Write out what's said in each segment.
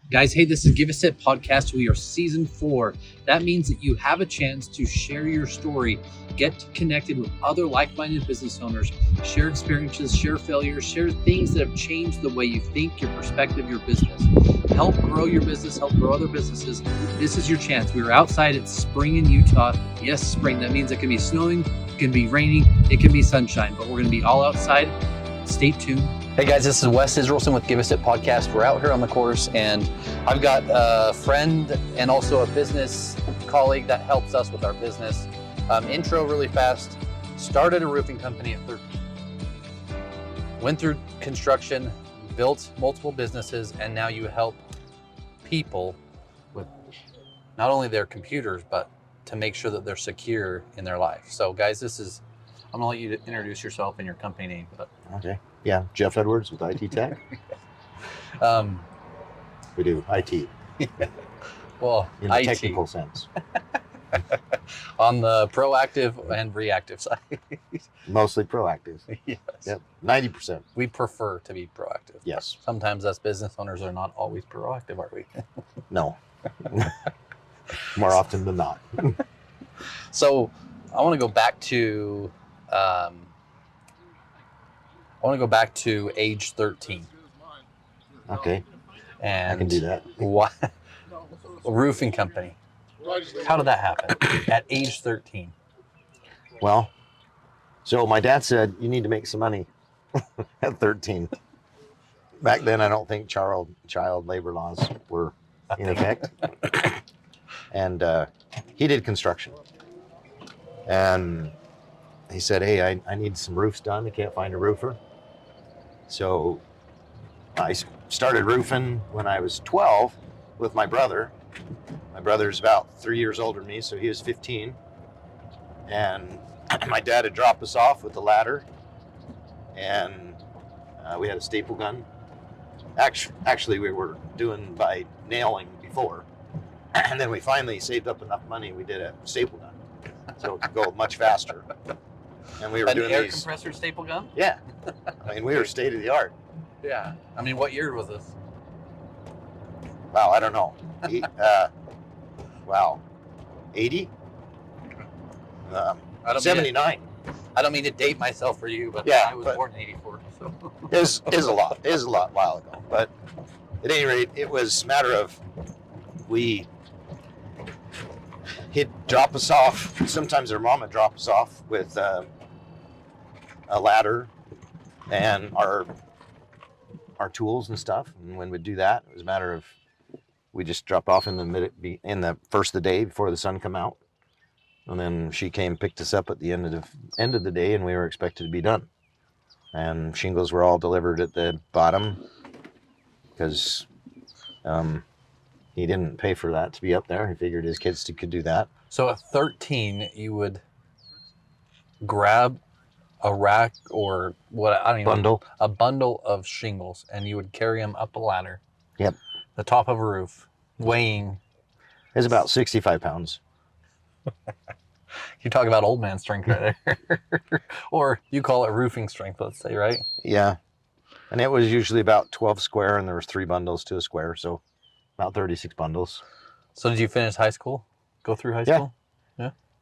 Guys, hey, this is Give a Sip Podcast. We are season 4. That means that you have a chance to share your story, get connected with other like-minded business owners, share experiences, share failures, share things that have changed the way you think, your perspective, your business. Help grow your business, help grow other businesses. This is your chance. We are outside. It's spring in Utah. Yes, spring. That means it can be snowing, it can be raining, it can be sunshine, but we're going to be all outside. Stay tuned. Hey guys, this is Wes Israelson with Give a Sip Podcast. We're out here on the course and I've got a friend and also a business colleague that helps us with our business. Intro really fast. Started a roofing company at 13. Went through construction, built multiple businesses, and now you help people with not only their computers, but to make sure that they're secure in their life. So guys, I'm gonna let you introduce yourself and your company name. Okay. Yeah, Jeff Edwards with IT Tech. We do IT. Well, in the IT. technical sense. On the proactive and reactive side. Mostly proactive. Yes. Yep. 90%. We prefer to be proactive. Yes. Sometimes us business owners are not always proactive, are we? No. More often than not. So I want to go back to age 13. Okay. And I can do that. What? A roofing company. How did that happen at age 13? Well, so my dad said, you need to make some money at 13. Back then, I don't think child labor laws were in effect. And he did construction. And he said, hey, I need some roofs done. I can't find a roofer. So I started roofing when I was 12 with my brother. My brother's about 3 years older than me, so he was 15. And my dad had dropped us off with the ladder. And we had a staple gun. Actually, we were doing by nailing before. And then we finally saved up enough money, we did a staple gun. So it could go much faster. And we were doing air these. compressor staple gun? Yeah. I mean, we were state of the art. Yeah. I mean, what year was this? Wow, I don't know. Wow. 80? I don't 79. I don't mean to date myself for you, but Yeah, I was but- born in 84. So. It was a lot. It was a lot while ago. But at any rate, it was a matter of he'd drop us off. Sometimes their mom would drop us off with a ladder and our tools and stuff. And when we'd do that, it was a matter of we just dropped off in the first of the day before the sun come out. And then she came, picked us up at the end of the day, and we were expected to be done. And shingles were all delivered at the bottom because he didn't pay for that to be up there. He figured his kids could do that. So at 13, you would grab a rack or what? I don't even Bundle. a bundle of shingles, and you would carry them up a ladder. Yep. The top of a roof, weighing. It's about 65 pounds. You talk about old man strength right there, or you call it roofing strength. Let's say, right? Yeah. And it was usually about 12 square, and there was 3 bundles to a square, so about 36 bundles. So did you finish high school? Go through high Yeah. school?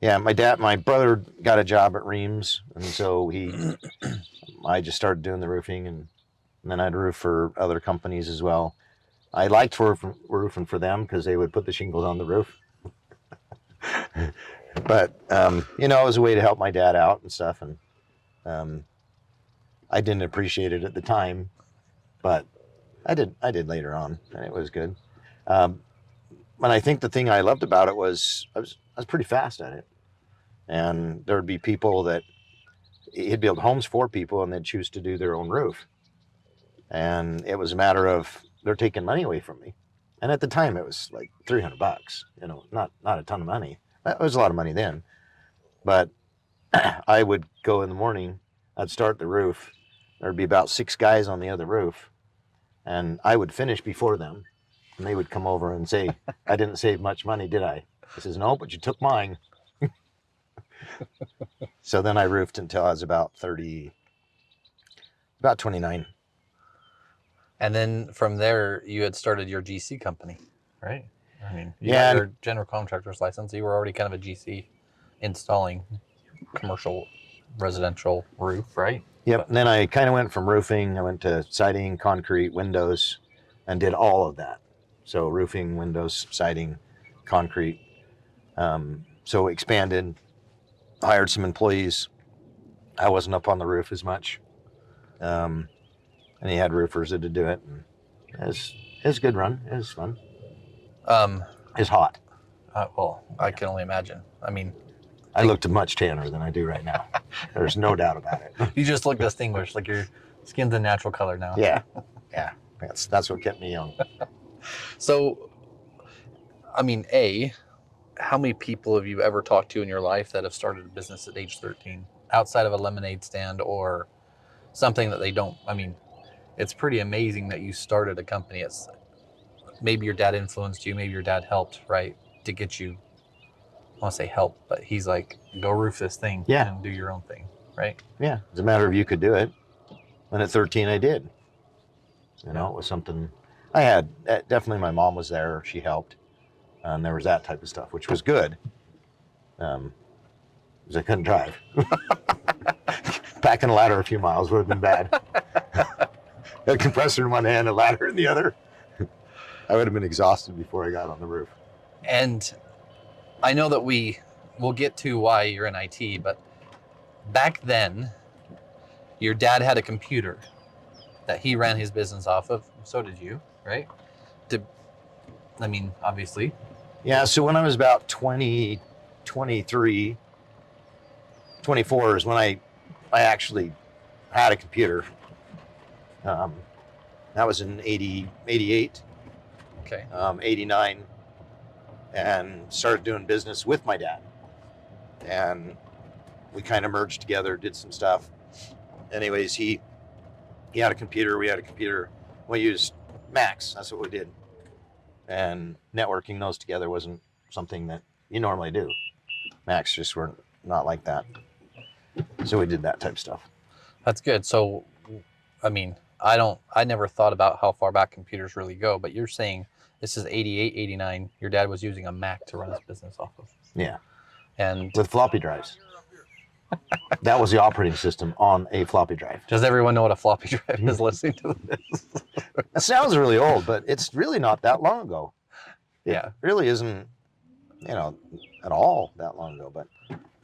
Yeah, my brother got a job at Reams, and so I just started doing the roofing, and then I'd roof for other companies as well. I liked roofing for them because they would put the shingles on the roof. But, it was a way to help my dad out and stuff, and I didn't appreciate it at the time, but I did later on, and it was good. But I think the thing I loved about it was I was pretty fast at it. And there would be people that he'd build homes for people and they'd choose to do their own roof. And it was a matter of they're taking money away from me. And at the time it was like $300, not a ton of money. It was a lot of money then. But I would go in the morning, I'd start the roof. There'd be about 6 guys on the other roof. And I would finish before them. And they would come over and say, I didn't save much money, did I? I says, no, but you took mine. So then I roofed until I was about 29. And then from there, you had started your GC company, right? I mean, you Yeah. got your general contractor's license. You were already kind of a GC installing commercial, residential roof, right? Yep. And then I kind of went from roofing. I went to siding, concrete, windows, and did all of that. So roofing, windows, siding, concrete. So expanded, hired some employees. I wasn't up on the roof as much. And he had roofers that would do it. And it was a good run. It was fun. It's hot. Well, I can only imagine. I mean, I looked much tanner than I do right now. There's no doubt about it. you just look distinguished, like your skin's a natural color now. Yeah. Yeah. That's what kept me young. So, I mean, how many people have you ever talked to in your life that have started a business at age 13 outside of a lemonade stand or something that they don't? I mean, it's pretty amazing that you started a company. It's maybe your dad influenced you, maybe your dad helped, right, to get you. I want to say help, but he's like, go roof this thing and do your own thing, right? Yeah. It's a matter of you could do it. And at 13, I did. You know, it was something I had. Definitely my mom was there. She helped. And there was that type of stuff, which was good. Because I couldn't drive. Packing a ladder a few miles would have been bad. A compressor in one hand, a ladder in the other. I would have been exhausted before I got on the roof. And I know that we'll get to why you're in IT, but back then, your dad had a computer that he ran his business off of. So did you, right? I mean, obviously. Yeah, so when I was about 20, 23, 24 is when I actually had a computer. That was in 88, Okay. 89, and started doing business with my dad. And we kind of merged together, did some stuff. Anyways, he had a computer, we had a computer. We used Macs, that's what we did. And networking those together wasn't something that you normally do. Macs just were not like that. So we did that type of stuff. That's good. So, I mean, I never thought about how far back computers really go, but you're saying this is 88, 89. Your dad was using a Mac to run his business off of. Yeah. And with floppy drives. That was the operating system on a floppy drive. Does everyone know what a floppy drive is listening to this? That sounds really old, but it's really not that long ago. It really isn't, at all that long ago. But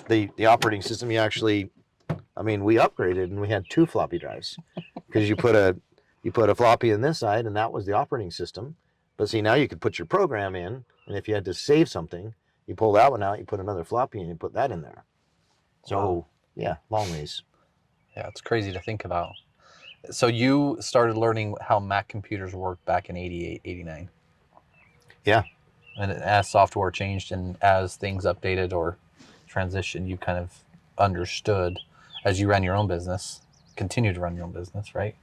the operating system, we upgraded and we had 2 floppy drives because you put a floppy in this side and that was the operating system. But see, now you could put your program in, and if you had to save something, you pull that one out, you put another floppy and you put that in there. So, yeah, long ways. Yeah, it's crazy to think about. So you started learning how Mac computers worked back in 88, 89. Yeah. And as software changed and as things updated or transitioned, you kind of understood as you ran your own business, continue to run your own business, right?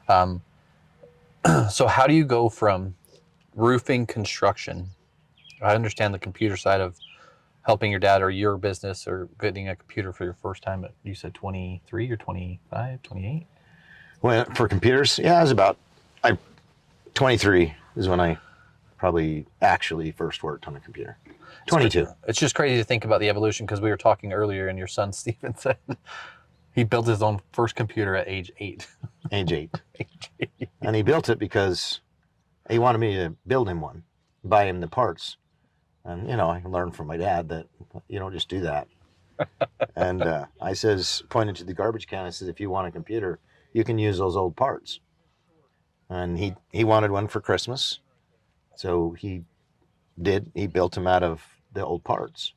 So how do you go from roofing construction? I understand the computer side of helping your dad or your business or getting a computer for your first time at, you said 23 or 25, 28? Well, for computers, yeah, I was about 23 is when I probably actually first worked on a computer. 22. It's just crazy to think about the evolution because we were talking earlier and your son Steven said he built his own first computer at age 8. Age 8. And he built it because he wanted me to build him one, buy him the parts. And, I learned from my dad that you don't just do that. And I says, pointed to the garbage can, I says, if you want a computer, you can use those old parts. And he wanted one for Christmas. So he built them out of the old parts.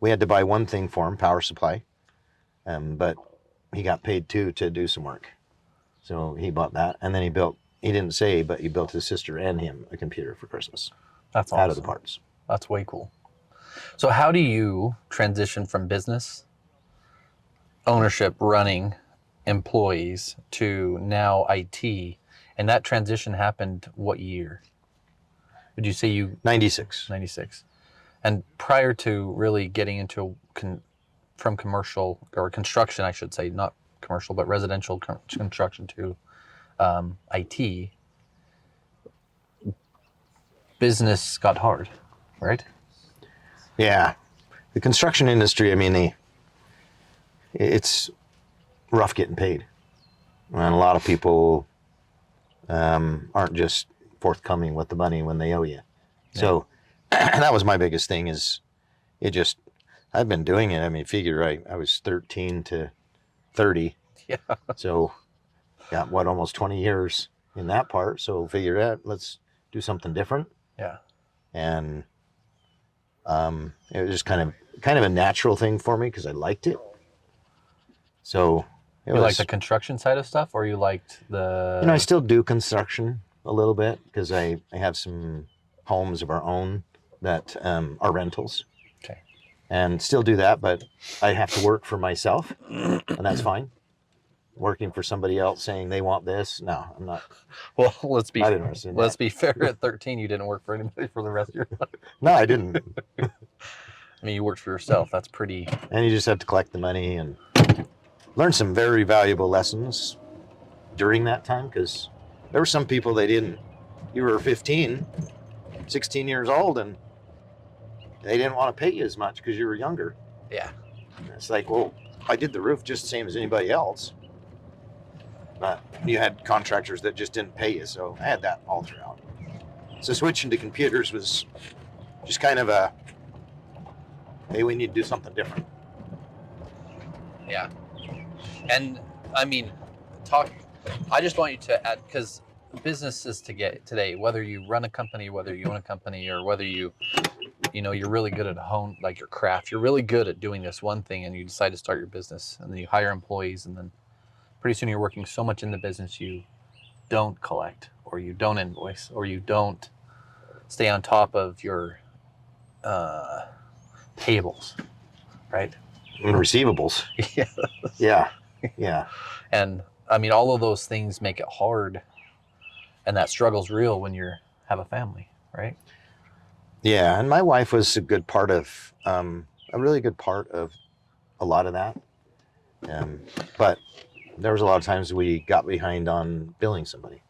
We had to buy one thing for him, power supply. But he got paid too to do some work. So he bought that. And then he didn't say, but he built his sister and him a computer for Christmas. That's awesome. Out of the parts. That's way cool. So how do you transition from business, ownership, running, employees to now IT? And that transition happened what year? Would you say 96. 96. And prior to really getting into from commercial or construction, I should say, not commercial, but residential construction to IT, business got hard, right? Yeah. The construction industry, I mean, it's rough getting paid. And a lot of people aren't just forthcoming with the money when they owe you. So that was my biggest thing is I've been doing it. I mean, figure I was 13 to 30. Yeah. So got almost 20 years in that part. So figure that let's do something different. Yeah. And it was just kind of a natural thing for me because I liked it. So it You like the construction side of stuff, or you liked the? I still do construction a little bit because I have some homes of our own that are rentals. Okay. And still do that, but I have to work for myself, and that's fine. Working for somebody else saying they want this, no, I'm not. Well, let's be fair. At 13, you didn't work for anybody for the rest of your life. No, I didn't. I mean, you worked for yourself. That's pretty. And you just have to collect the money and learn some very valuable lessons during that time because there were some people they didn't. You were 15, 16 years old, and they didn't want to pay you as much because you were younger. Yeah. And it's like, well, I did the roof just the same as anybody else. But you had contractors that just didn't pay you, so I had that all throughout. So switching to computers was just kind of a, hey, we need to do something different. Yeah. And I mean, I just want you to add, because businesses today, whether you run a company, whether you own a company, or whether you're really good at like your craft, you're really good at doing this one thing and you decide to start your business and then you hire employees and then pretty soon you're working so much in the business you don't collect or you don't invoice or you don't stay on top of your payables, right? And receivables. Yeah. Yeah. And I mean, all of those things make it hard, and that struggle's real when you have a family, right? Yeah, and my wife was a good part of, a really good part of a lot of that. But there was a lot of times we got behind on billing somebody.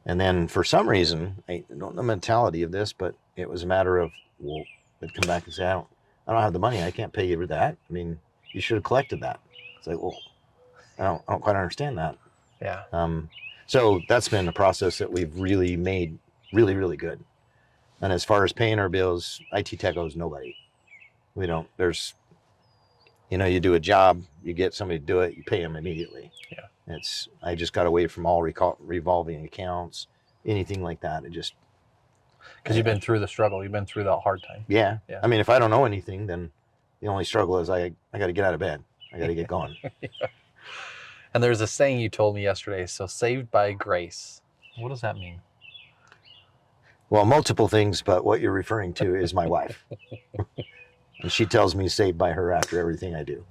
And then for some reason, I don't know the mentality of this, but it was a matter of, well, they'd come back and say, I don't have the money. I can't pay you for that. I mean, you should have collected that. It's like, well, I don't quite understand that. Yeah. So that's been a process that we've really made really, really good. And as far as paying our bills, IT Tech owes nobody. We don't, you do a job, you get somebody to do it, you pay them immediately. Yeah. I just got away from all revolving accounts, anything like that. It just. Because you've been through the struggle, you've been through the hard time. Yeah. I mean, if I don't know anything, then the only struggle is I got to get out of bed. I got to get going. Yeah. And there's a saying you told me yesterday, so saved by grace. What does that mean? Well, multiple things, but what you're referring to is my wife. And she tells me saved by her after everything I do,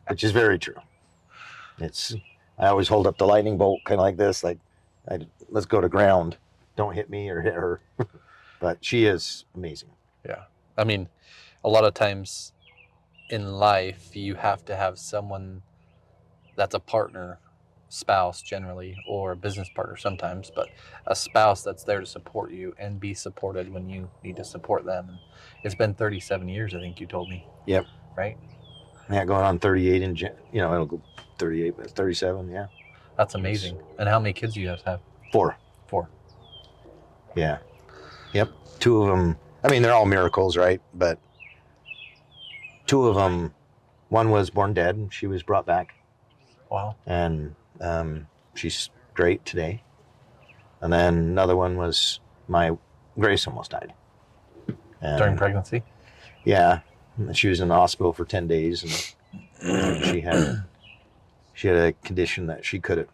which is very true. I always hold up the lightning bolt kind of like this, like, let's go to ground. Don't hit me or hit her. But she is amazing. Yeah. I mean, a lot of times in life, you have to have someone that's a partner, spouse generally, or a business partner sometimes, but a spouse that's there to support you and be supported when you need to support them. And it's been 37 years, I think you told me. Yep. Right? Yeah, going on 38 it'll go 38, but 37, yeah. That's amazing. And how many kids do you guys have? 4. 4. Yeah. Yep. 2 of them, I mean, they're all miracles, right? But 2 of them, one was born dead and she was brought back. Wow. And she's great today. And then another one was Grace almost died. And, during pregnancy? Yeah. She was in the hospital for 10 days and she had a condition that she could have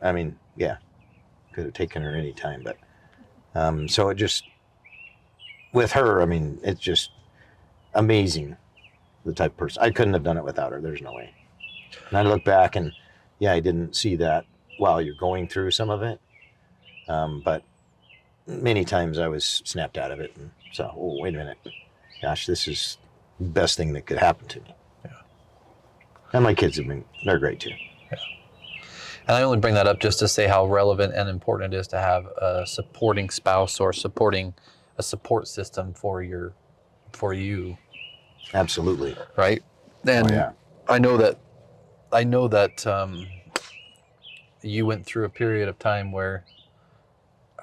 taken her any time. But so it just, with her, I mean, it's just amazing, the type of person. I couldn't have done it without her. There's no way. And I look back and, yeah, I didn't see that while you're going through some of it. But many times I was snapped out of it. And so, wait a minute. Gosh, this is the best thing that could happen to me. Yeah. And my kids they're great too. Yeah. And I only bring that up just to say how relevant and important it is to have a supporting spouse or supporting a support system for you, Absolutely. right? And Oh, yeah. I know that you went through a period of time where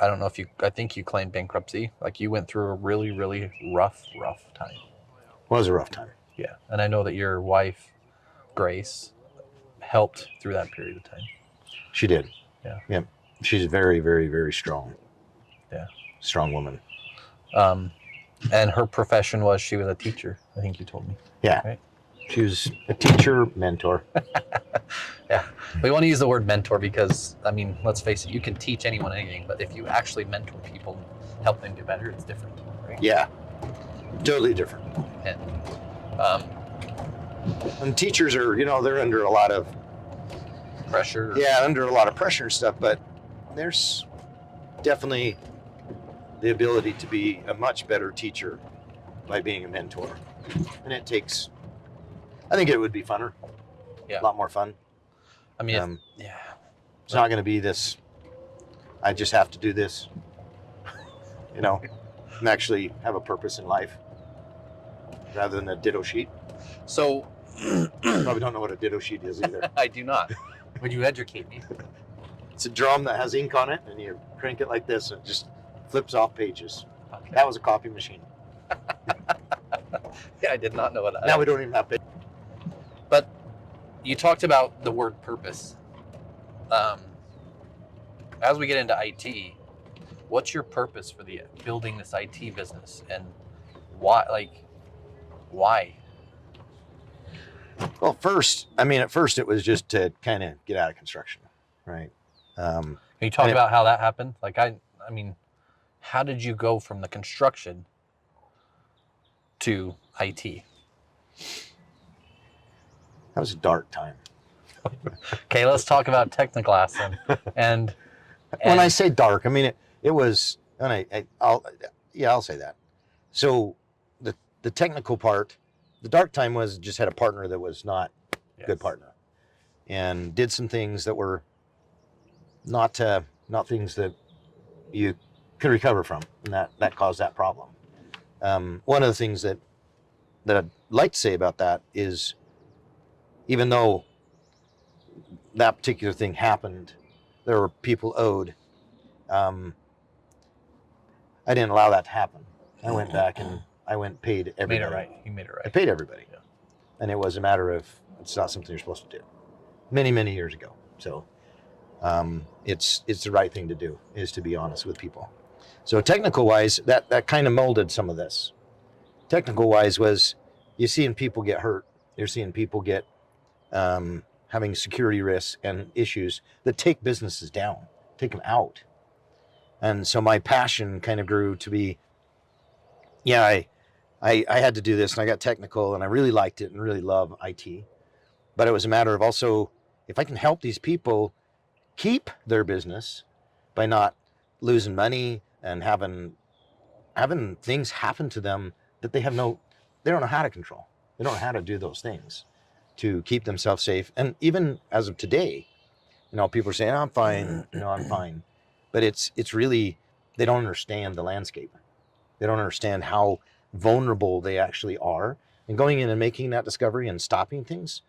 I think you claimed bankruptcy. Like you went through a really, really rough time. Was a rough time. Yeah. And I know that your wife, Grace, helped through that period of time. She did. Yeah. Yep. She's very, very, very strong. Yeah. Strong woman. And her profession was she was a teacher, I think you told me. Yeah. Right? She was a teacher, mentor. Yeah. We want to use the word mentor because, I mean, let's face it, you can teach anyone anything, but if you actually mentor people and help them get better, it's different, right? Yeah. Totally different. And teachers are, they're under a lot of Pressure. Yeah, under a lot of pressure and stuff, but there's definitely the ability to be a much better teacher by being a mentor. And I think it would be funner. Yeah. A lot more fun. I mean, It's not going to be this, I just have to do this, and actually have a purpose in life rather than a ditto sheet. So, Probably don't know what a ditto sheet is either. I do not. Would you educate me? It's a drum that has ink on it, and you crank it like this, and it just flips off pages. Okay. That was a copy machine. Yeah, I did not know that. Now we don't even have pages. But you talked about the word purpose. As we get into IT, what's your purpose for building this IT business, and why? Why? Well, at first it was just to kind of get out of construction, right? Can you talk about how that happened? I mean, how did you go from the construction to IT? That was a dark time. Okay, let's talk about Technoglass and When I say dark, I mean it was, and I'll say that. So the technical part, the dark time was just had a partner that was not a good partner, and did some things that were not things that you could recover from, and that caused that problem. One of the things that I'd like to say about that is, even though that particular thing happened, there were people owed. I didn't allow that to happen. I went back and paid everybody. Made it right. You made it I right. paid everybody. Yeah. And it was a matter of, it's not something you're supposed to do. Many, many years ago. So it's the right thing to do, is to be honest with people. So technical wise, that kind of molded some of this. Technical wise was, you're seeing people get hurt. You're seeing people get having security risks and issues that take businesses down, take them out. And so my passion kind of grew to be, I had to do this, and I got technical, and I really liked it and really love IT. But it was a matter of also, if I can help these people keep their business by not losing money and having things happen to them that they don't know how to control. They don't know how to do those things to keep themselves safe. And even as of today, people are saying, I'm fine, I'm fine. But it's really, they don't understand the landscape. They don't understand how vulnerable they actually are. And going in and making that discovery and stopping things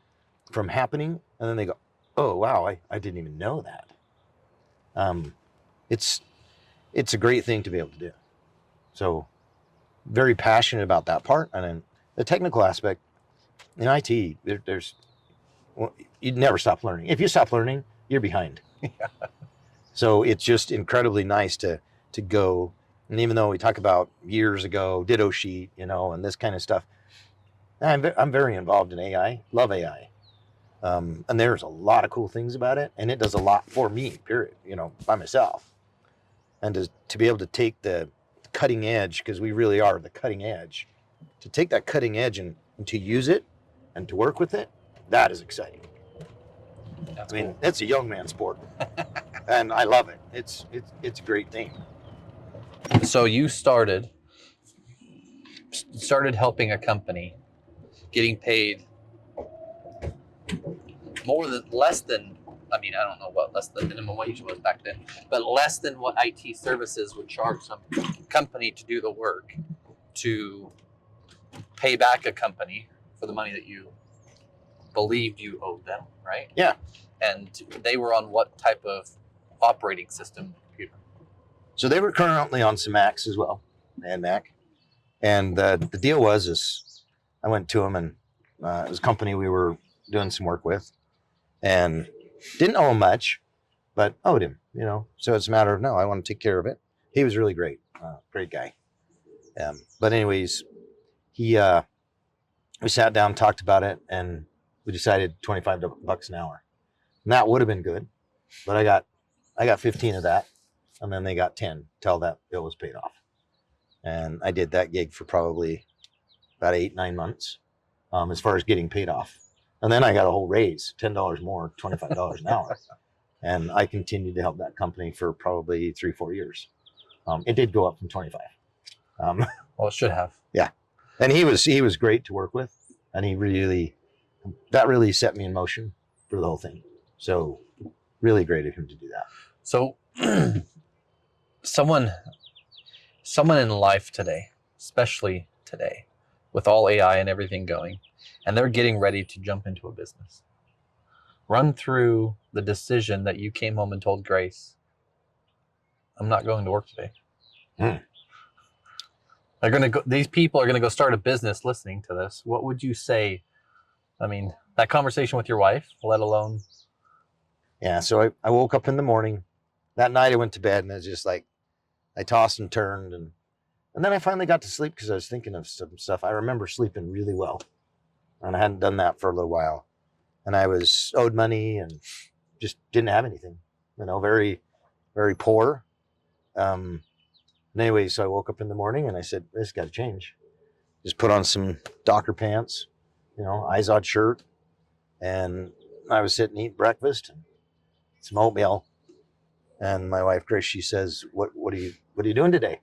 from happening, and then they go, oh, wow, I didn't even know that. It's a great thing to be able to do. So very passionate about that part. And then the technical aspect in IT, you'd never stop learning. If you stop learning, you're behind. Yeah. So it's just incredibly nice to go. And even though we talk about years ago, ditto sheet, and this kind of stuff, I'm very involved in AI, love AI. And there's a lot of cool things about it, and it does a lot for me, period, by myself. And to be able to take the cutting edge, because we really are the cutting edge, to take that cutting edge and to use it and to work with it, that is exciting. That's I mean, cool. it's a young man sport, and I love it. It's a great thing. So you started helping a company, getting paid less than I mean, I don't know what less than minimum wage was back then, but less than what IT services would charge some company to do the work to pay back a company for the money that you believed you owed them, right? Yeah. And they were on what type of operating system computer? So they were currently on some Macs as well, and Mac. And the deal is I went to him, and it was a company we were doing some work with, and didn't owe him much, but owed him, So it's a matter of, no, I want to take care of it. He was really great, great guy. But anyways, we sat down, talked about it, and we decided $25 an hour. And that would have been good, but I got 15 of that, and then they got 10 till that bill was paid off. And I did that gig for probably about 8-9 months, as far as getting paid off. And then I got a whole raise, $10 more, $25 an hour. And I continued to help that company for probably 3-4 years. It did go up from 25. Well, it should have. Yeah. And he was great to work with. And that really set me in motion for the whole thing. So really great of him to do that. So someone in life today, especially today, with all AI and everything going, and they're getting ready to jump into a business. Run through the decision that you came home and told Grace, I'm not going to work today. These people are going to go start a business listening to this. What would you say? I mean, that conversation with your wife, let alone. Yeah. So I woke up in the morning. That night I went to bed, and it's just like, I tossed and turned, and then I finally got to sleep because I was thinking of some stuff. I remember sleeping really well, and I hadn't done that for a little while. And I was owed money and just didn't have anything, very, very poor. And anyway, so I woke up in the morning and I said, this got to change. Just put on some Docker pants, Izod shirt. And I was sitting eating breakfast and some oatmeal. And my wife, Grace, she says, what are you doing today?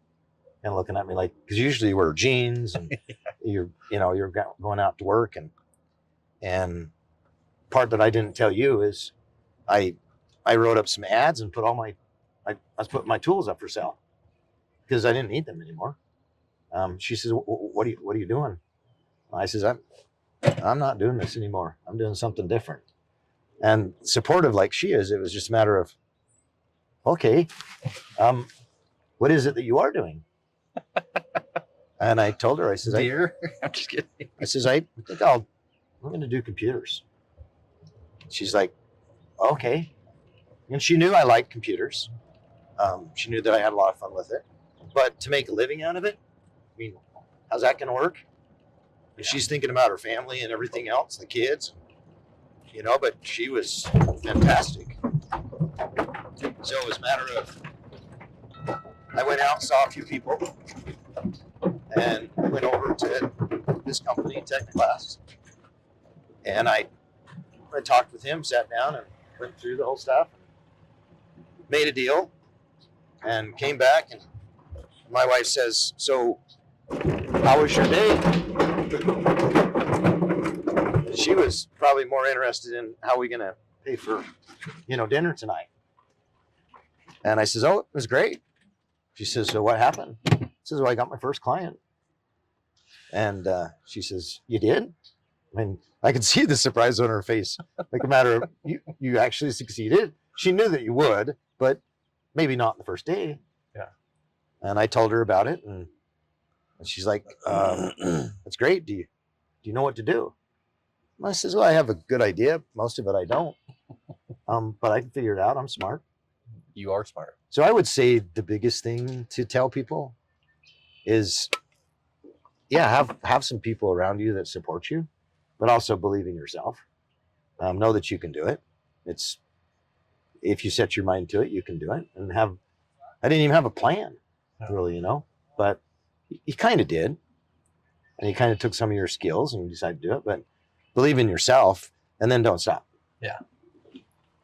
And looking at me like, because usually you wear jeans and you're going out to work. And part that I didn't tell you is I wrote up some ads and put I was putting my tools up for sale because I didn't need them anymore. She says, what are you doing? I says, I'm not doing this anymore. I'm doing something different. And supportive like she is, it was just a matter of, okay, what is it that you are doing? And I told her, I says, Dear, I'm just kidding. I says, I think I'm going to do computers. She's like, okay. And she knew I liked computers. She knew that I had a lot of fun with it. But to make a living out of it, I mean, how's that going to work? And she's thinking about her family and everything else, the kids, but she was fantastic. So it was a matter of, I went out, saw a few people, and went over to this company, Technoclass, and I talked with him, sat down, and went through the whole stuff, made a deal, and came back, and my wife says, so how was your day? She was probably more interested in how we going to pay for, dinner tonight. And I says, oh, it was great. She says, so what happened? I says, well, I got my first client. And she says, you did? I mean, I could see the surprise on her face. Like a matter of, you actually succeeded. She knew that you would, but maybe not the first day. Yeah. And I told her about it, and she's like, that's great. Do you know what to do? And I says, well, I have a good idea. Most of it I don't. But I can figure it out. I'm smart. You are smart. So I would say the biggest thing to tell people is, have some people around you that support you, but also believe in yourself. Know that you can do it. If you set your mind to it, you can do it. And I didn't even have a plan, really, but you kind of did. And you kind of took some of your skills and decided to do it, but believe in yourself and then don't stop. Yeah.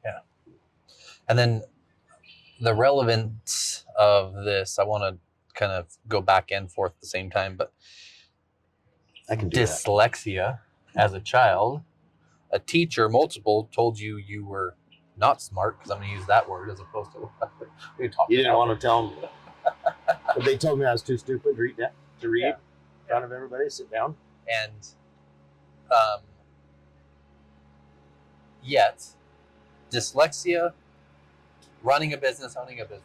Yeah. And then the relevance of this, I want to kind of go back and forth at the same time, but I can do dyslexia as a child, a teacher, multiple, told you were not smart, because I'm going to use that word as opposed to what we talked You didn't about. want to tell them. But they told me I was too stupid to read Yeah. in front of everybody. Sit down. And yet, dyslexia, running a business, owning a business,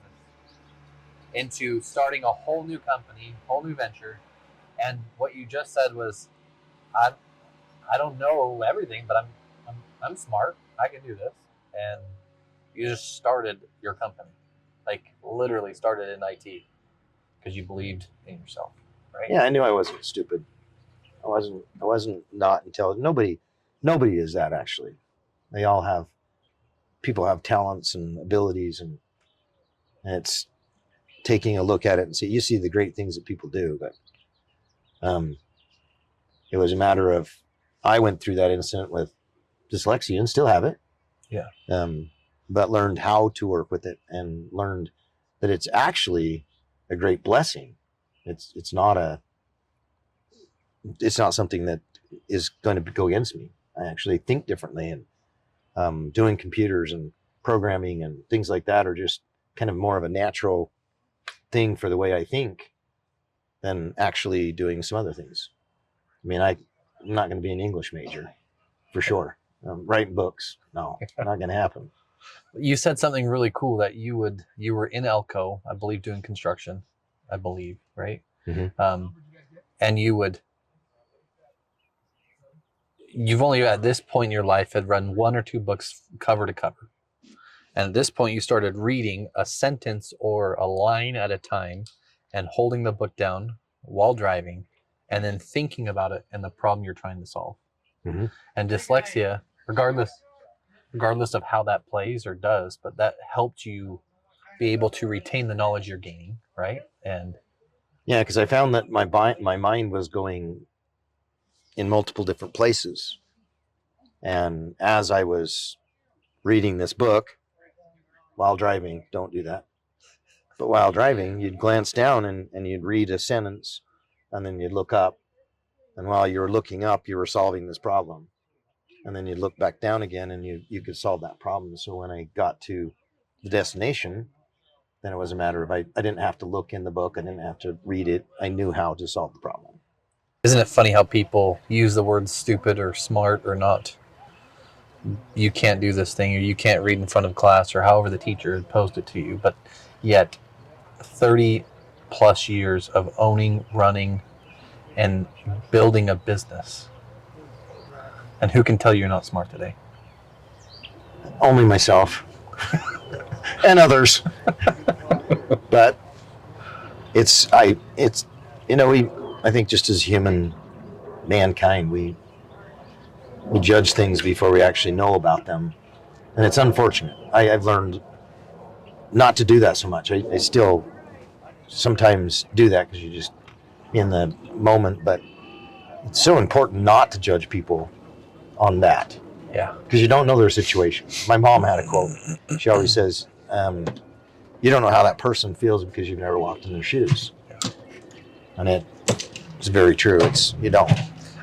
into starting a whole new company, whole new venture, and what you just said was, I don't know everything, but I'm smart. I can do this, and you just started your company, like literally started in IT because you believed in yourself, right? Yeah, I knew I wasn't stupid. I wasn't not intelligent. Nobody is that, actually. People have talents and abilities, and it's taking a look at it and you see the great things that people do. But it was a matter of, I went through that incident with dyslexia and still have it. Yeah. But learned how to work with it, and learned that it's actually a great blessing. It's not something that is going to go against me. I actually think differently, and doing computers and programming and things like that are just kind of more of a natural thing for the way I think than actually doing some other things. I mean, I'm not going to be an English major for sure. Writing books, no, not going to happen. You said something really cool that you were in Elko, I believe, doing construction, I believe, right? Mhm. And you've only at this point in your life had run 1 or 2 books cover to cover. And at this point you started reading a sentence or a line at a time and holding the book down while driving and then thinking about it and the problem you're trying to solve. Mhm. And dyslexia, regardless of how that plays or does, but that helped you be able to retain the knowledge you're gaining, right? And Yeah, because I found that my mind was going in multiple different places. And as I was reading this book while driving, don't do that. But while driving, you'd glance down and you'd read a sentence, and then you'd look up. And while you were looking up, you were solving this problem. And then you'd look back down again, and you could solve that problem. So when I got to the destination, then it was a matter of, I didn't have to look in the book. I didn't have to read it. I knew how to solve the problem. isn't it funny how people use the words stupid or smart or not? You can't do this thing, or you can't read in front of class, or however the teacher had posed it to you. But yet 30 plus years of owning, running, and building a business. And who can tell you're not smart today? Only myself and others. But I think just as mankind, we judge things before we actually know about them. And it's unfortunate. I've learned not to do that so much. I still sometimes do that because you're just in the moment, but it's so important not to judge people on that. Yeah. Because you don't know their situation. My mom had a quote. She always says, you don't know how that person feels because you've never walked in their shoes. Yeah. And it's very true. You don't.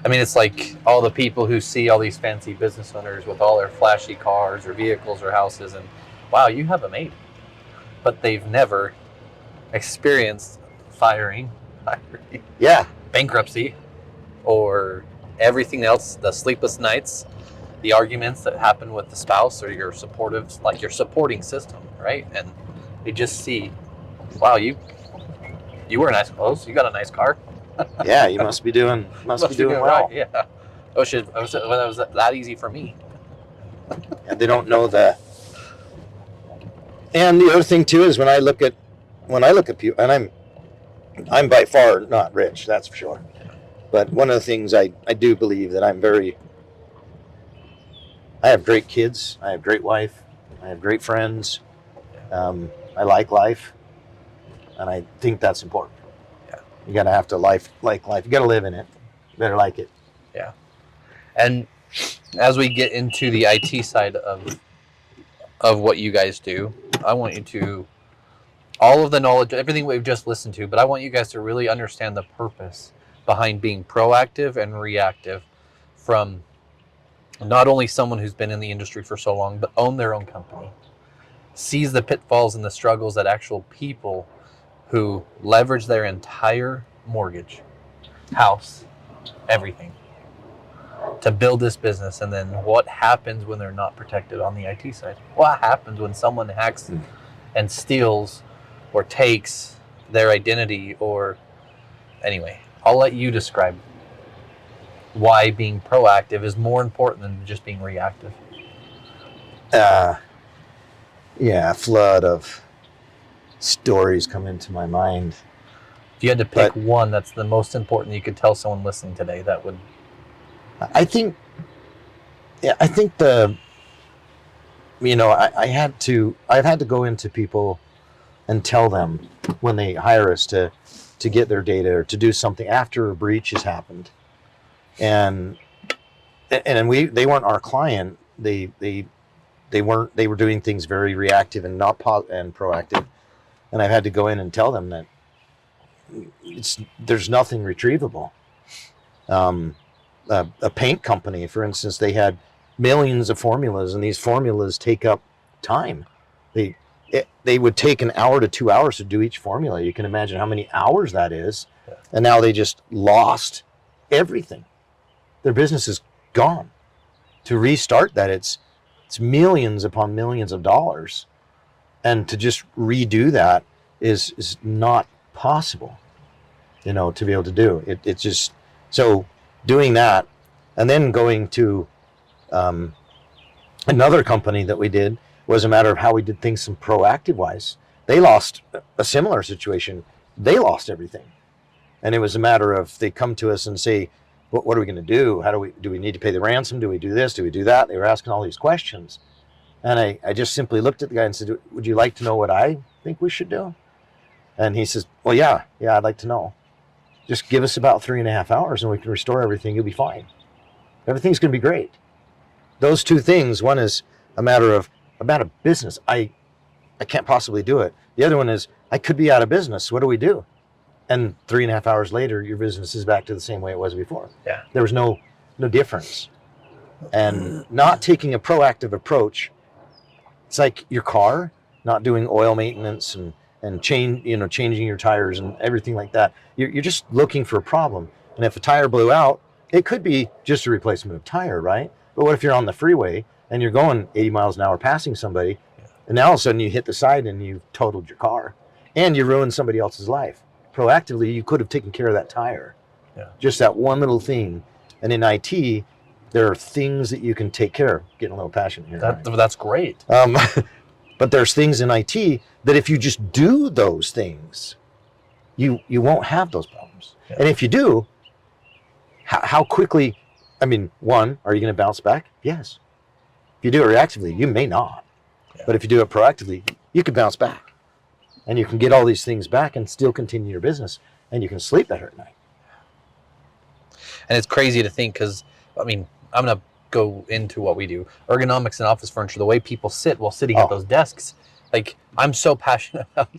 I mean, it's like all the people who see all these fancy business owners with all their flashy cars or vehicles or houses, and wow, you have it made. But they've never experienced firing, Yeah. bankruptcy, or everything else, the sleepless nights, the arguments that happen with the spouse or your supporting system, right? And they just see, wow, you wear nice clothes, you got a nice car. Yeah, you must be doing well. Right, yeah. That was that easy for me. And they don't know that. And the other thing too is when I look at people, and I'm by far not rich, that's for sure. But one of the things I do believe that I have great kids, I have great wife, I have great friends. I like life, and I think that's important. Yeah. You gotta have to like life. You gotta live in it. You better like it. Yeah. And as we get into the IT side of what you guys do, I want you to, all of the knowledge, everything we've just listened to, but I want you guys to really understand the purpose behind being proactive and reactive from not only someone who's been in the industry for so long, but own their own company, sees the pitfalls and the struggles that actual people who leverage their entire mortgage, house, everything, to build this business, and then what happens when they're not protected on the IT side? What happens when someone hacks and steals or takes their identity? Or anyway, I'll let you describe why being proactive is more important than just being reactive. Yeah, a flood of stories come into my mind. If you had to pick one that's the most important you could tell someone listening today, that would... I think I've had to go into people and tell them when they hire us to get their data or to do something after a breach has happened. And they weren't our client. They were doing things very reactive and not and proactive. And I've had to go in and tell them that there's nothing retrievable. A paint company, for instance, they had millions of formulas, and these formulas take up time. They would take an hour to 2 hours to do each formula. You can imagine how many hours that is. Yeah. And now they just lost everything. Their business is gone. To restart that, it's millions upon millions of dollars. And to just redo that is not possible, to be able to do. It's just, so doing that, and then going to another company that we did, was a matter of how we did things some proactive wise. They lost a similar situation. They lost everything. And it was a matter of, they come to us and say, what are we going to do? Do we need to pay the ransom? Do we do this? Do we do that? They were asking all these questions. And I just simply looked at the guy and said, would you like to know what I think we should do? And he says, well, yeah, I'd like to know. Just give us about 3.5 hours and we can restore everything. You'll be fine. Everything's going to be great. Those two things, one is a matter of business. I can't possibly do it. The other one is, I could be out of business. What do we do? And 3.5 hours later, your business is back to the same way it was before. Yeah. There was no difference. And not taking a proactive approach, it's like your car, not doing oil maintenance and changing your tires and everything like that. You're just looking for a problem. And if a tire blew out, it could be just a replacement of tire, right? But what if you're on the freeway and you're going 80 miles an hour passing somebody, and now all of a sudden you hit the side and you've totaled your car and you ruined somebody else's life? Proactively, you could have taken care of that tire. Yeah. Just that one little thing. And in IT, there are things that you can take care of. Getting a little passionate here. That's great. But there's things in IT that if you just do those things, you won't have those problems. Yeah. And if you do, how quickly, one, are you going to bounce back? Yes. If you do it reactively, you may not. Yeah. But if you do it proactively, you can bounce back. And you can get all these things back and still continue your business. And you can sleep better at night. And it's crazy to think, because, I'm going to go into what we do. Ergonomics and office furniture, the way people sit while sitting at those desks. Like, I'm so passionate about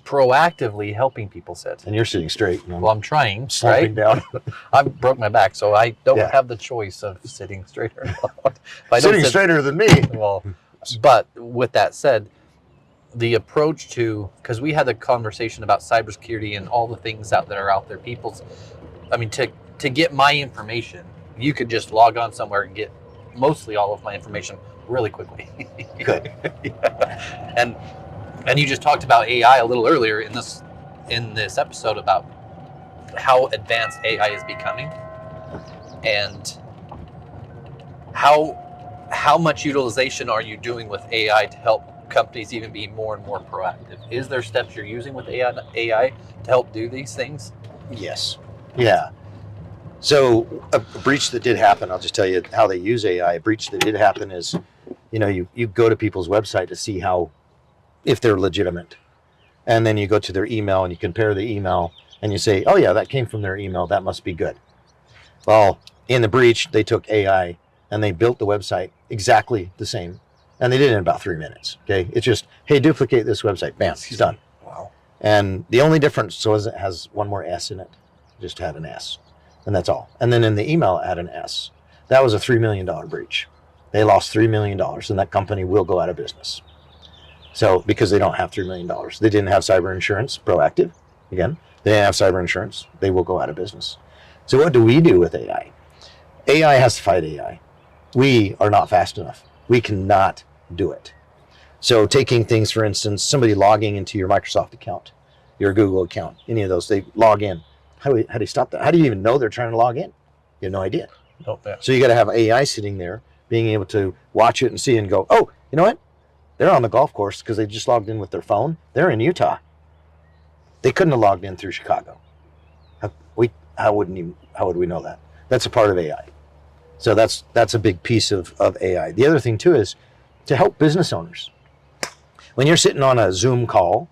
proactively helping people sit. And you're sitting straight. Well, I'm trying, slumping down. I broke my back, so I don't have the choice of sitting straight or not. Sitting straighter than me. Well, but with that said, the approach to, because we had a conversation about cybersecurity and all the things that are out there, to get my information, you could just log on somewhere and get mostly all of my information really quickly. Good. Yeah. And you just talked about AI a little earlier in this episode about how advanced AI is becoming and how much utilization are you doing with AI to help companies even be more and more proactive? Is there steps you're using with AI to help do these things? Yes. Yeah. So a breach that did happen, I'll just tell you how they use AI. A breach that did happen is, you go to people's website to see if they're legitimate. And then you go to their email and you compare the email and you say, oh yeah, that came from their email. That must be good. Well, in the breach, they took AI and they built the website exactly the same. And they did it in about 3 minutes. Okay. It's just, hey, duplicate this website. Bam, he's done. Wow. And the only difference was it has one more S in it. Just had an S. And that's all. And then in the email, it had an S. That was a $3 million breach. They lost $3 million, and that company will go out of business. So, because they don't have $3 million. They didn't have cyber insurance, proactive. Again, they didn't have cyber insurance. They will go out of business. So what do we do with AI? AI has to fight AI. We are not fast enough. We cannot do it. So taking things, for instance, somebody logging into your Microsoft account, your Google account, any of those, they log in. How do you stop that? How do you even know they're trying to log in? You have no idea. Oh, yeah. So you got to have AI sitting there, being able to watch it and see and go, oh, you know what? They're on the golf course because they just logged in with their phone. They're in Utah. They couldn't have logged in through Chicago. How would we know that? That's a part of AI. So that's a big piece of AI. The other thing too is to help business owners. When you're sitting on a Zoom call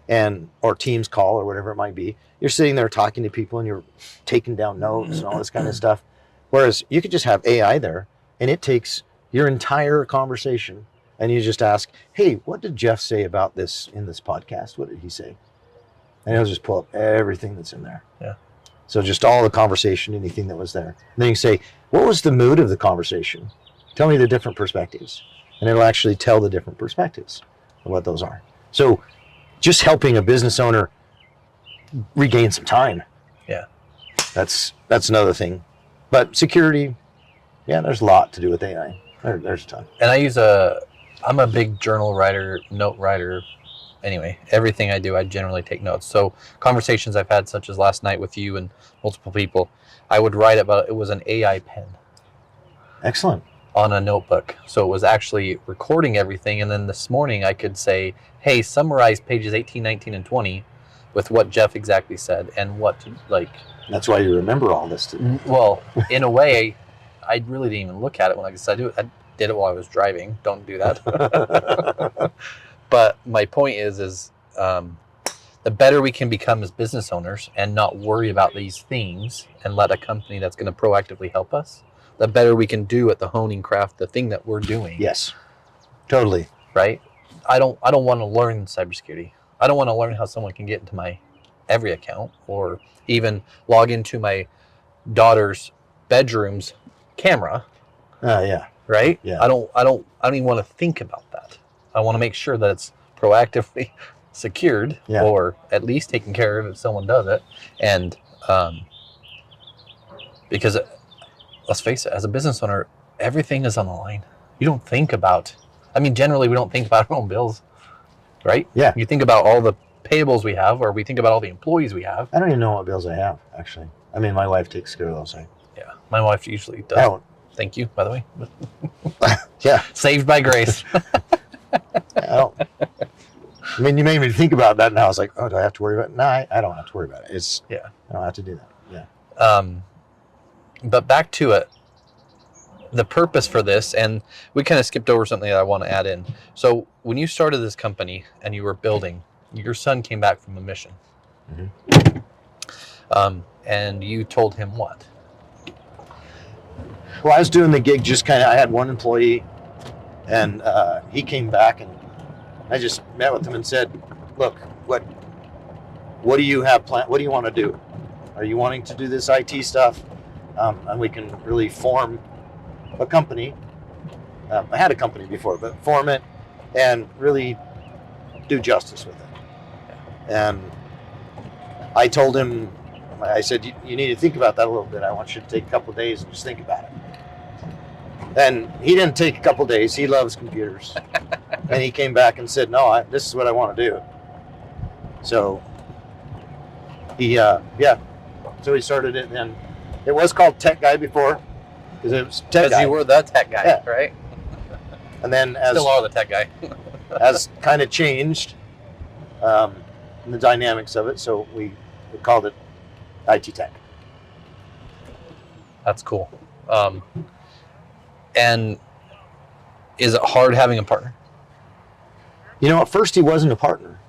or Teams call or whatever it might be, you're sitting there talking to people and you're taking down notes and all this kind of stuff. Whereas you could just have AI there and it takes your entire conversation and you just ask, hey, what did Jeff say about this in this podcast? What did he say? And he'll just pull up everything that's in there. Yeah. So just all the conversation, anything that was there. And then you can say, what was the mood of the conversation? Tell me the different perspectives. And it'll actually tell the different perspectives of what those are. So just helping a business owner regain some time. Yeah. That's another thing. But security, yeah, there's a lot to do with AI. There's a ton. And I'm a big journal writer, note writer. Anyway, everything I do, I generally take notes. So conversations I've had, such as last night with you and multiple people, I would write about, it was an AI pen. Excellent. On a notebook. So it was actually recording everything. And then this morning I could say, hey, summarize pages 18, 19, and 20 with what Jeff exactly said and what to, like. That's why you remember all this today. Well, in a way, I really didn't even look at it when I decided I did it while I was driving. Don't do that. But my point is the better we can become as business owners and not worry about these things and let a company that's going to proactively help us, the better we can do at the honing craft, the thing that we're doing. Yes, totally. Right? I don't want to learn cybersecurity. I don't want to learn how someone can get into my every account or even log into my daughter's bedroom's camera. Yeah. Right? Yeah. I don't even want to think about that. I want to make sure that it's proactively secured or at least taken care of if someone does it. And because let's face it, as a business owner, everything is on the line. You don't think about, generally we don't think about our own bills, right? Yeah. You think about all the payables we have, or we think about all the employees we have. I don't even know what bills I have, actually. My wife takes care of those. Yeah. My wife usually does. I don't. Thank you, by the way. Yeah. Saved by grace. I don't. You made me think about that, and I was like, "Oh, do I have to worry about it?" No, I don't have to worry about it. I don't have to do that. Yeah. But back to it, the purpose for this, and we kind of skipped over something that I want to add in. So when you started this company and you were building, your son came back from a mission, and you told him what? Well, I was doing the gig. I had one employee. And he came back, and I just met with him and said, "Look, what do you have planned? What do you want to do? Are you wanting to do this IT stuff? And we can really form a company. I had a company before, but form it and really do justice with it." And I told him, I said, "You need to think about that a little bit. I want you to take a couple of days and just think about it." And he didn't take a couple days. He loves computers. And he came back and said, "No, this is what I want to do." So he, so he started it. And it was called Tech Guy before. Because it was Tech Guy. Because you were the tech guy, right? And then still are the tech guy. as kind of changed in the dynamics of it. So we called it IT Tech. That's cool. And is it hard having a partner? At first he wasn't a partner.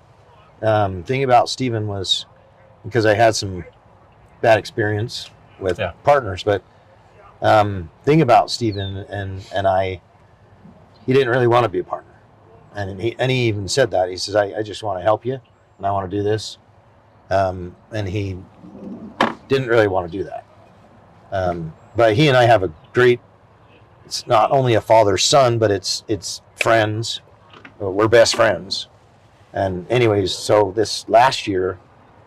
Thing about Steven was, because I had some bad experience with partners, but thing about Steven and I, he didn't really want to be a partner. And he even said that. He says, I just want to help you, and I want to do this. And he didn't really want to do that. But he and I have a great, it's not only a father-son, but it's friends. We're best friends. And anyways, so this last year,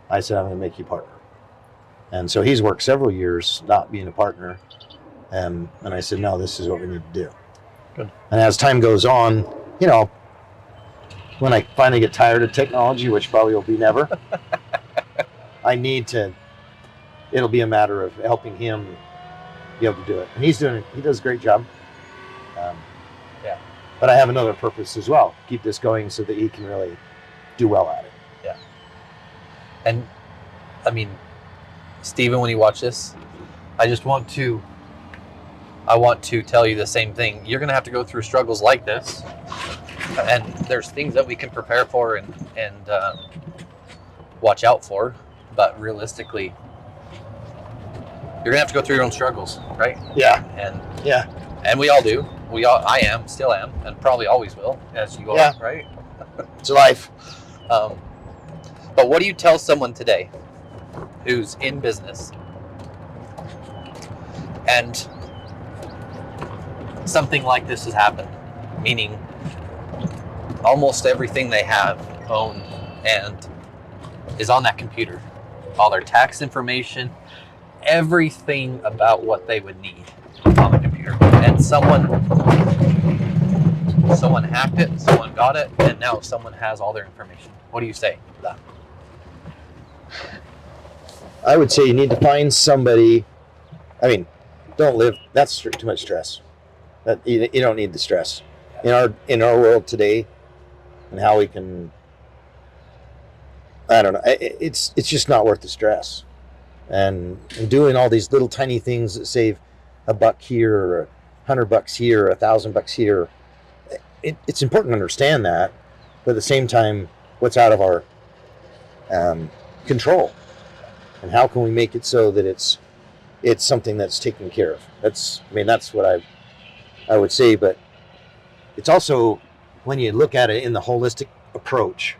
I said, I'm going to make you partner. And so he's worked several years not being a partner. And I said, no, this is what we need to do. Good. And as time goes on, you know, when I finally get tired of technology, which probably will be never, it'll be a matter of helping him be able to do it. And he does a great job. Yeah. But I have another purpose as well. Keep this going so that he can really do well at it. Yeah. And I mean, Stephen, when you watch this, I want to tell you the same thing. You're going to have to go through struggles like this. And there's things that we can prepare for and watch out for. But realistically, you're going to have to go through your own struggles, right? Yeah. And we all do. I am, still am, and probably always will as you go on, right? It's life. But what do you tell someone today who's in business and something like this has happened, meaning almost everything they own and is on that computer, all their tax information, everything about what they would need on the computer, and someone hacked it, someone got it, and now someone has all their information? What do you say to that? I would say you need to find somebody. I mean, that's too much stress. That you don't need the stress in our world today, and how we can. I don't know. It's just not worth the stress, and doing all these little tiny things that save $1 here or $100 here or $1,000 here. It's important to understand that, but at the same time, what's out of our control, and how can we make it so that it's something that's taken care of? That's what I would say. But it's also, when you look at it in the holistic approach,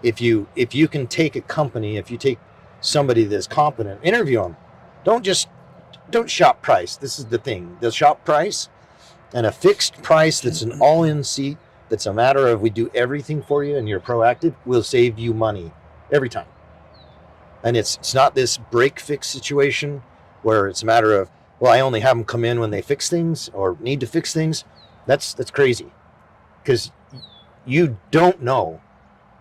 if you can take a company, if you take somebody that's competent, interview them. Don't shop price. This is the thing. The shop price and a fixed price that's an all-in seat, that's a matter of we do everything for you and you're proactive, will save you money every time. And it's not this break-fix situation where it's a matter of, well, I only have them come in when they fix things or need to fix things. That's crazy, because you don't know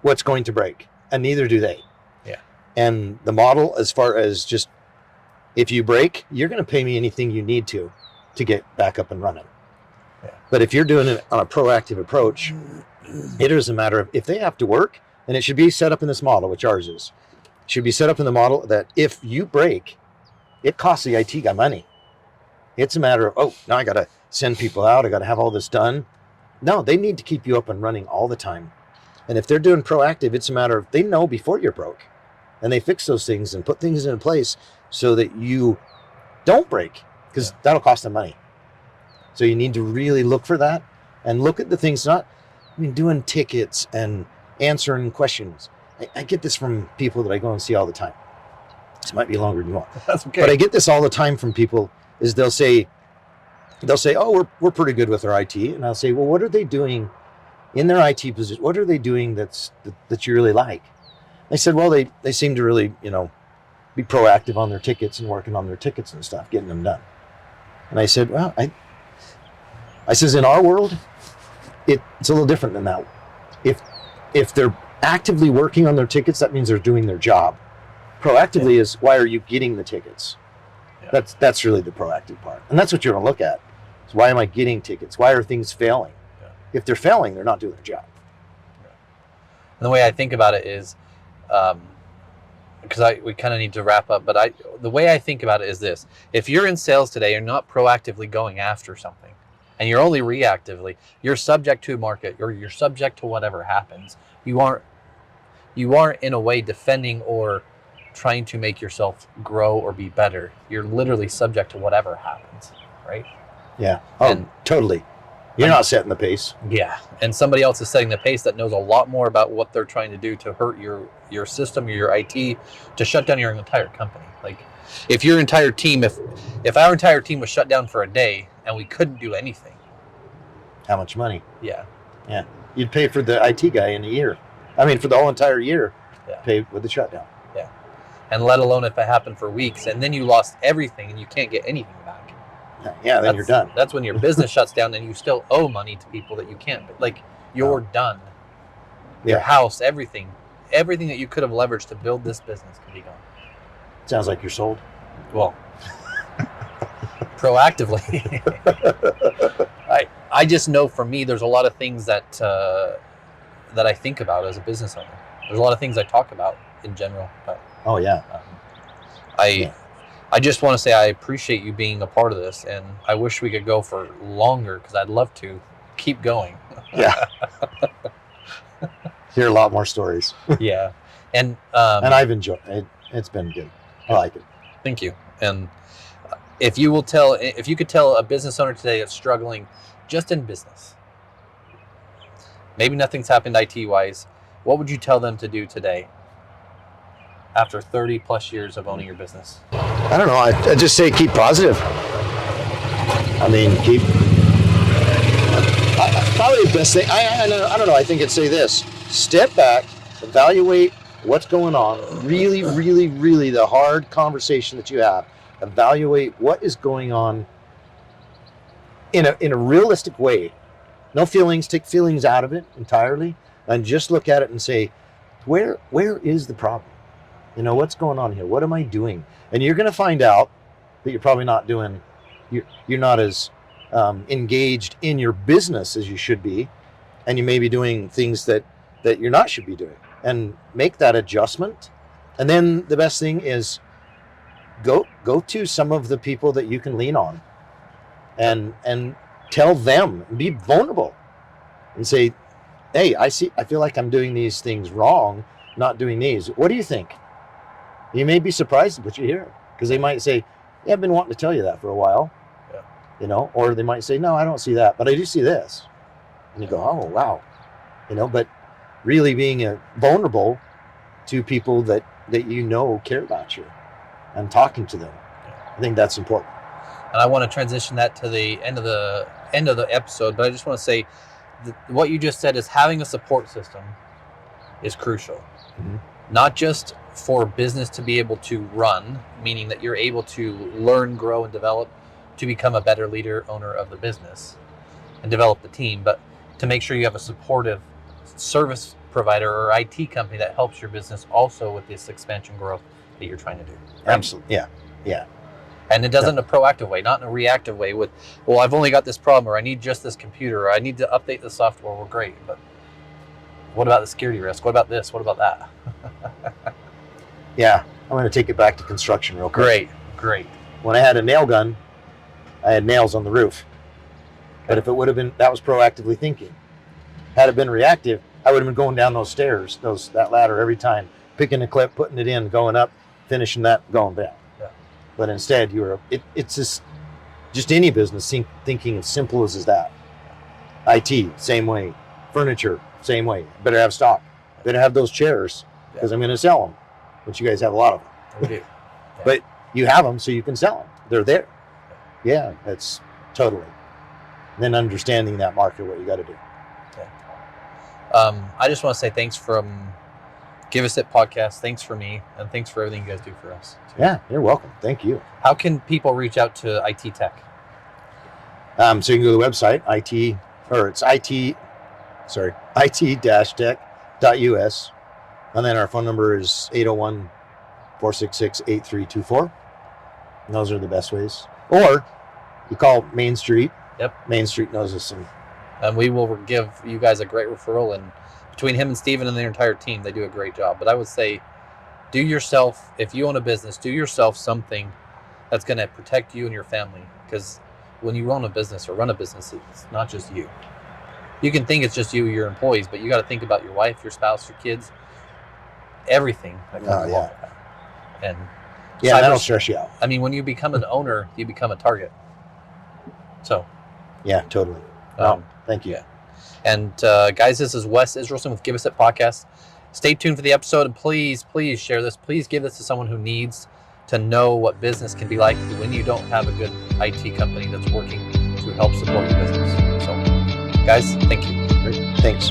what's going to break, and neither do they. Yeah. And the model, as far as just, if you break, you're going to pay me anything you need to get back up and running. Yeah. But if you're doing it on a proactive approach, it is a matter of, if they have to work, and it should be set up in this model, which ours is, it should be set up in the model that if you break, it costs the IT guy money. It's a matter of, oh, now I got to send people out. I got to have all this done. No, they need to keep you up and running all the time. And if they're doing proactive, it's a matter of, they know before you're broke, and they fix those things and put things in place so that you don't break, because that'll cost them money. So you need to really look for that and look at the things, doing tickets and answering questions. I get this from people that I go and see all the time. This might be longer than you want. That's okay. But I get this all the time from people, is they'll say, oh, we're pretty good with our IT. And I'll say, well, what are they doing in their IT position? What are they doing that you really like? I said, well, they seem to really, be proactive on their tickets and working on their tickets and stuff, getting them done. And I said, well, I says, in our world, it's a little different than that. If they're actively working on their tickets, that means they're doing their job. Proactively is, why are you getting the tickets? Yeah. That's really the proactive part. And that's what you're going to look at. Is, why am I getting tickets? Why are things failing? Yeah. If they're failing, they're not doing their job. Yeah. And the way I think about it is, because we kind of need to wrap up, but the way I think about it is this: if you're in sales today, you're not proactively going after something, and you're only reactively, you're subject to market, or you're subject to whatever happens. You aren't in a way defending or trying to make yourself grow or be better. You're literally subject to whatever happens, right? Yeah. Oh, totally. You're not setting the pace. Yeah, and somebody else is setting the pace that knows a lot more about what they're trying to do to hurt your system or your IT, to shut down your entire company. Like, if your entire team, if our entire team was shut down for a day and we couldn't do anything, How much money? yeah, You'd pay for the IT guy in a year. I mean, for the whole entire year, Yeah. pay with the shutdown. and let alone if it happened for weeks and then you lost everything and you can't get anything back. Yeah, then you're done. That's when your business shuts down and you still owe money to people that you can't. Like, you're done. Your Yeah. house, everything that you could have leveraged to build this business could be gone. Sounds like you're sold. Well, proactively. I just know for me, there's a lot of things that that I think about as a business owner. There's a lot of things I talk about in general, but Oh yeah. I just want to say I appreciate you being a part of this, and I wish we could go for longer because I'd love to keep going. Yeah. Hear a lot more stories. Yeah, and And I've enjoyed it. It's been good. I like it. thank you. And if you could tell a business owner today that's struggling just in business, maybe nothing's happened IT wise, what would you tell them to do today after 30 plus years of owning your business? I don't know. I just say keep positive. I mean, probably the best thing. I don't know. I think it'd say this: step back, evaluate what's going on. Really, really, really, the hard conversation that you have. Evaluate what is going on in a realistic way. No feelings. Take feelings out of it entirely, and just look at it and say, where is the problem? You know, what's going on here? What am I doing? And you're going to find out that you're probably not doing, you're not as engaged in your business as you should be. And you may be doing things that you're not should be doing, and make that adjustment. And then the best thing is go to some of the people that you can lean on and tell them, be vulnerable and say, hey, I feel like I'm doing these things wrong, not doing these. What do you think? You may be surprised at what you hear, because they might say, yeah, I've been wanting to tell you that for a while. Yeah. You know, or they might say, no, I don't see that, but I do see this. And you go, oh, wow. You know, but really being vulnerable to people that you know care about you and talking to them. I think that's important. And I want to transition that to the end of the episode, but I just want to say what you just said is having a support system is crucial. Mhm. Not just for business to be able to run, meaning that you're able to learn, grow, and develop to become a better leader, owner of the business and develop the team, but to make sure you have a supportive service provider or IT company that helps your business also with this expansion growth that you're trying to do. Right? Absolutely. Yeah. And it does it in a proactive way, not in a reactive way with, well, I've only got this problem, or I need just this computer, or I need to update the software. Well, great, but what about the security risk? What about this? What about that? Yeah. I'm going to take it back to construction real quick. Great. When I had a nail gun, I had nails on the roof. But if it would have been, that was proactively thinking. Had it been reactive, I would have been going down those stairs, that ladder every time, picking a clip, putting it in, going up, finishing that, going down. Yeah. But instead, it's just any business thinking as simple as that. IT, same way. Furniture, same way. Better have stock. Better have those chairs, because I'm going to sell them, which you guys have a lot of them. We do. But you have them so you can sell them. They're there. Yeah, that's totally. Then understanding that market, what you got to do. I just want to say thanks from Give Us It podcast. Thanks for me, and thanks for everything you guys do for us. Yeah, you're welcome. Thank you. How can people reach out to IT Tech? So you can go to the website, it-tech.us. And then our phone number is 801-466-8324. And those are the best ways. Or you call Main Street. Yep. Main Street knows us. And we will give you guys a great referral. And between him and Steven and their entire team, they do a great job. But I would say, if you own a business, do yourself something that's going to protect you and your family. Because when you own a business or run a business, it's not just you. You can think it's just you, your employees, but you got to think about your wife, your spouse, your kids, everything that comes along with that. And yeah, that'll stress you out. I mean, when you become an owner, you become a target. So, yeah, totally. Thank you. Yeah. And guys, this is Wes Israelson with Give Us It Podcast. Stay tuned for the episode, and please share this. Please give this to someone who needs to know what business can be like when you don't have a good IT company that's working to help support your business. So, guys, thank you. Great. Thanks.